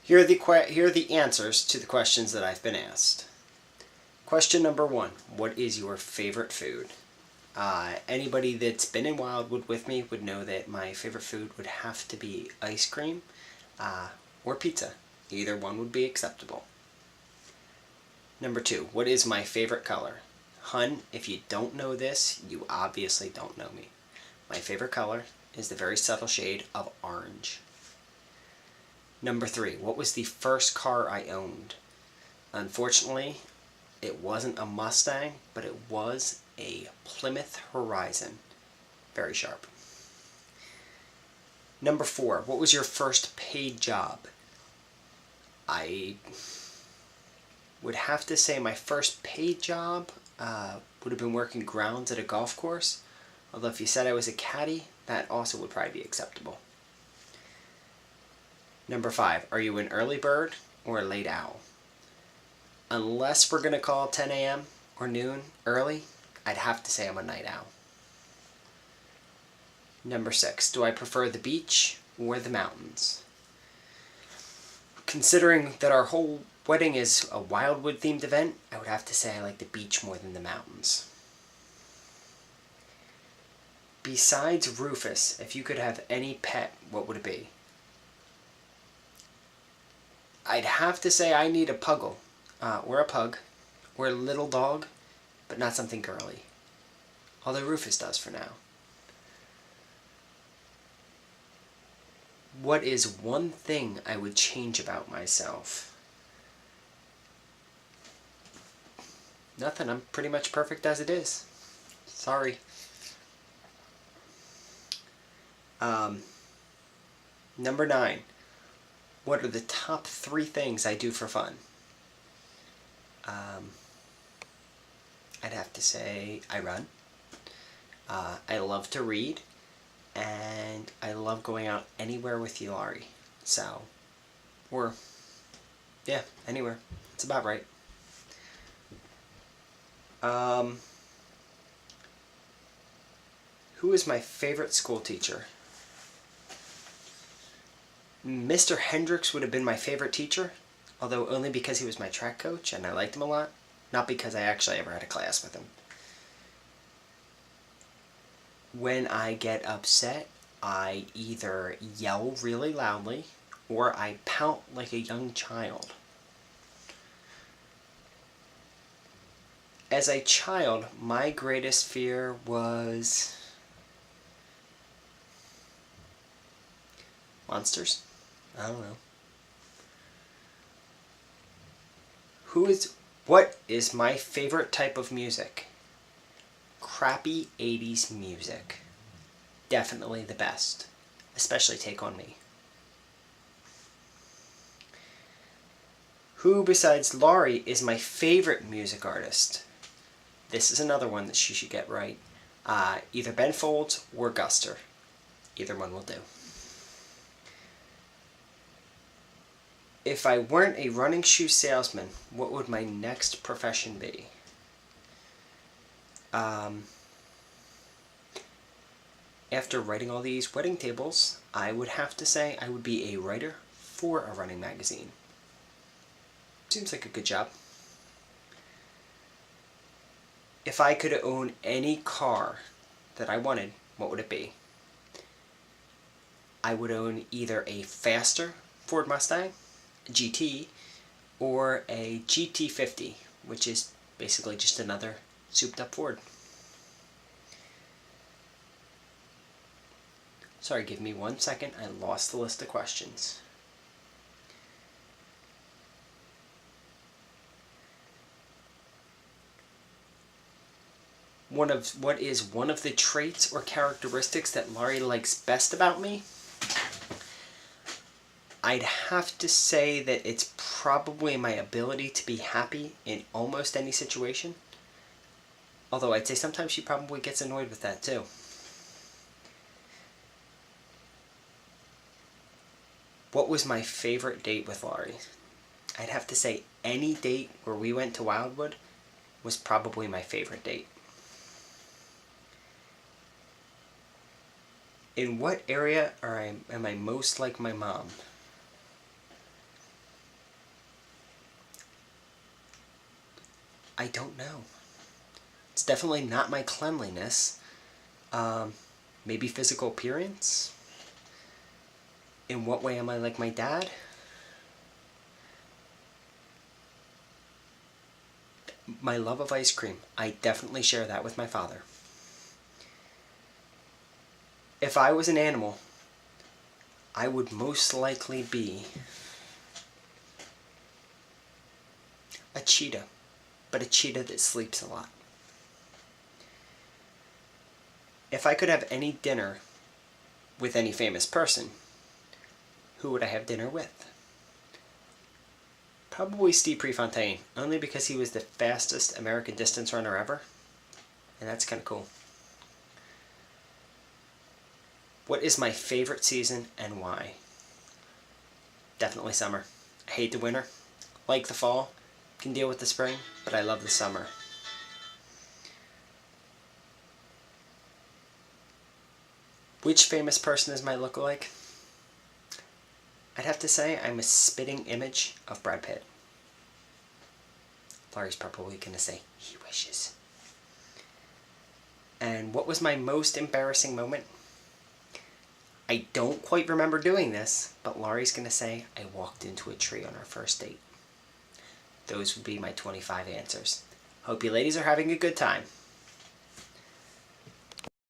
Here are the answers to the questions that I've been asked. Question number 1. What is your favorite food? Anybody that's been in Wildwood with me would know that my favorite food would have to be ice cream or pizza. Either one would be acceptable. Number 2. What is my favorite color? Hun, if you don't know this, you obviously don't know me. My favorite color is the very subtle shade of orange. Number 3. What was the first car I owned? Unfortunately, it wasn't a Mustang, but it was a Plymouth Horizon. Very sharp. Number 4. What was your first paid job? I would have to say my first paid job would have been working grounds at a golf course. Although if you said I was a caddy, that also would probably be acceptable. Number 5. Are you an early bird or a late owl? Unless we're going to call 10 a.m. or noon early, I'd have to say I'm a night owl. Number 6. Do I prefer the beach or the mountains? Considering that our whole wedding is a Wildwood themed event, I would have to say I like the beach more than the mountains. Besides Rufus, if you could have any pet, what would it be? I'd have to say I need a puggle, or a pug, or a little dog, but not something girly. Although Rufus does for now. What is one thing I would change about myself? Nothing. I'm pretty much perfect as it is. Sorry. Number 9. What are the top 3 things I do for fun? I'd have to say I run. I love to read. And I love going out anywhere with you, Laurie. So, yeah, anywhere. It's about right. Who is my favorite school teacher? Mr. Hendricks would have been my favorite teacher, although only because he was my track coach and I liked him a lot, not because I actually ever had a class with him. When I get upset, I either yell really loudly or I pout like a young child. As a child, my greatest fear was monsters? I don't know. What is my favorite type of music? Crappy 80s music. Definitely the best. Especially Take On Me. Who besides Laurie is my favorite music artist? This is another one that she should get right. Either Ben Folds or Guster. Either one will do. If I weren't a running shoe salesman, what would my next profession be? After writing all these wedding tables, I would have to say I would be a writer for a running magazine. Seems like a good job. If I could own any car that I wanted, what would it be? I would own either a faster Ford Mustang, a GT, or a GT50, which is basically just another souped up Ford. Sorry, give me 1 second. I lost the list of questions. What is one of the traits or characteristics that Laurie likes best about me? I'd have to say that it's probably my ability to be happy in almost any situation. Although I'd say sometimes she probably gets annoyed with that too. What was my favorite date with Laurie? I'd have to say any date where we went to Wildwood was probably my favorite date. In what area am I most like my mom? I don't know. It's definitely not my cleanliness. Maybe physical appearance? In what way am I like my dad? My love of ice cream. I definitely share that with my father. If I was an animal, I would most likely be a cheetah, but a cheetah that sleeps a lot. If I could have any dinner with any famous person, who would I have dinner with? Probably Steve Prefontaine, only because he was the fastest American distance runner ever, and that's kind of cool. What is my favorite season and why? Definitely summer. I hate the winter, like the fall, can deal with the spring, but I love the summer. Which famous person is my lookalike? I'd have to say I'm a spitting image of Brad Pitt. Laurie's probably going to say, he wishes. And what was my most embarrassing moment? I don't quite remember doing this, but Laurie's going to say I walked into a tree on our first date. Those would be my 25 answers. Hope you ladies are having a good time.